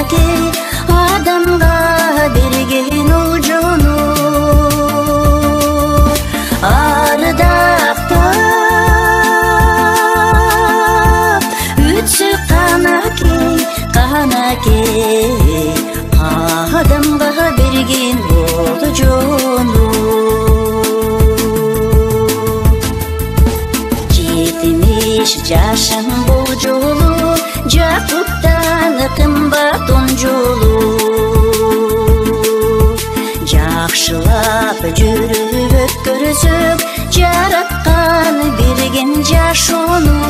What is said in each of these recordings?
kanaki adamga bergen olcunu ardaqtap ütü kanaki adamga bergen olcunu Yaşın bol jolu, Jakuttan kımbat on jolu. Жақшылап жүріп өткөрсөк, жаратқан берген жаш ону.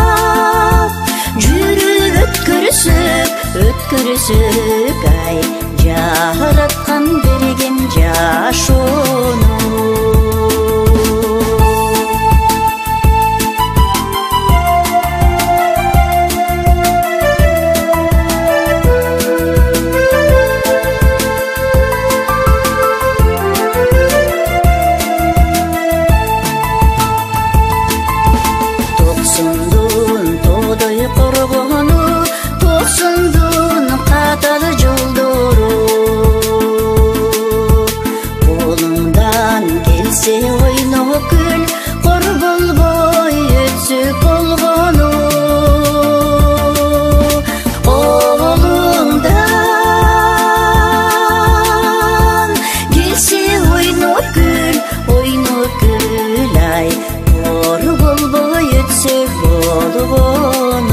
Жақшылап жүріп өткөрсөк, ай, жаратқан берген жаш ону. Toqsundun тодой коргону, тоқсundun қатал жолдору. Қолыңдан келсе ойно күл, қор болбой өтсө болгону. Қолыңдан келсе ойно күл, ай, қор болбой өтсө болгону.